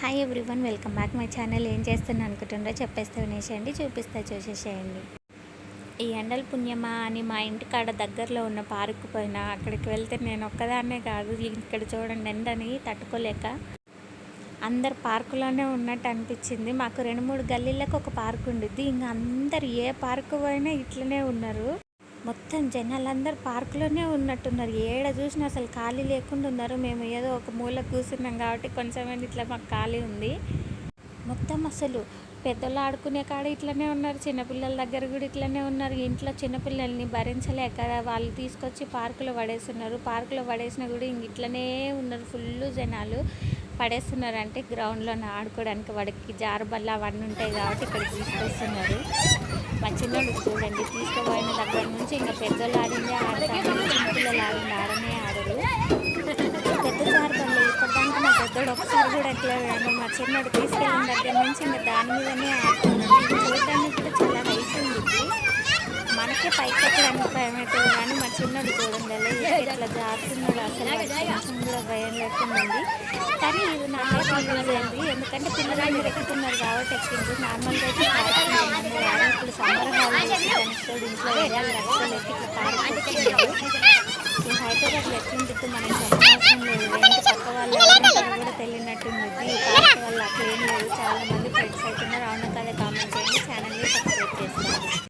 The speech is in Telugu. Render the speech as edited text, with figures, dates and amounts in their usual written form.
Hi everyone, welcome back my channel. ఏం చేస్తున్నా అనుకుంటుండ్రో చెప్పేస్తే వినేసేయండి, చూపిస్తే చూసేసేయండి. ఈ ఎండల పుణ్యమా అని మా ఇంటికాడ దగ్గరలో ఉన్న పార్కు పోయినా. అక్కడికి వెళ్తే నేను ఒక్కదాన్నే కాదు, ఇక్కడ చూడండి ఎండని తట్టుకోలేక అందరు పార్కులోనే ఉన్నట్టు అనిపించింది. మాకు 2-3 గల్లీలకు ఒక పార్కు ఉండిద్ది. ఇంకా అందరు ఏ పార్కు పోయినా ఇట్లనే ఉన్నారు. మొత్తం జనాలందరూ పార్కులోనే ఉన్నట్టున్నారు. ఏడ చూసినా అసలు ఖాళీ లేకుండా ఉన్నారు. మేము ఏదో ఒక మూల కూర్చున్నాం కాబట్టి కొంచెమైనా ఇట్లా మాకు ఖాళీ ఉంది. మొత్తం అసలు పెద్దలు ఆడుకునే కాడ ఇట్లనే ఉన్నారు, చిన్నపిల్లల దగ్గర కూడా ఇట్లనే ఉన్నారు. ఇంట్లో చిన్నపిల్లల్ని భరించలేక వాళ్ళు తీసుకొచ్చి పార్కులో పడేస్తున్నారు. పార్కులో పడేసినా కూడా ఇంక ఇట్లనే ఉన్నారు. ఫుల్ జనాలు పడేస్తున్నారు. అంటే గ్రౌండ్లో ఆడుకోవడానికి వాడికి జారుబల్ల అవన్నీ ఉంటాయి కాబట్టి ఇక్కడికి తీసుకొస్తున్నారు. మా చిన్నోడు చూడండి, తీసుకుపోయిన దగ్గర నుంచి ఇంకా పెద్దోళ్ళు ఆడిందే ఆడతాను, చిన్నపిల్లలు ఆడింది ఆడనే ఆడరు. పెద్ద జారుబల్ల ఇప్పటిదాకా మా పెద్దోడు ఒకసారి కూడా ఎట్లా వేయను. మా చిన్నోడు తీసుకెళ్ళిన దగ్గర నుంచి ఇంకా దాని మీదనే ఆడుతున్నాడు. ఇది చూడడానికి కూడా చాలా హైట్ ఉంది. మనకే పైకి ఎక్కడానికి భయం అవుతుంది కానీ మా చిన్నోడు చూడండి ఎట్లా జారుతున్నాడు. అసలు కొంచెం కూడా భయం లేకుండా ఉంది. కానీ ఇది నాకైతే అనిపించింది, ఎందుకంటే పిల్లలందరూ ఎక్కుతున్నారు కాబట్టి ఎక్కింది. నార్మల్గా అయితే పార్క్ ఇప్పుడు సమ్మర్ హాలిడేస్ దానికి ఇంట్లో వెళ్ళాలి, రక్షలు ఎక్కి ఇట్లా పార్క్ వచ్చింది. ఈ హైదరాబాద్లో ఎట్లుంటుంది మన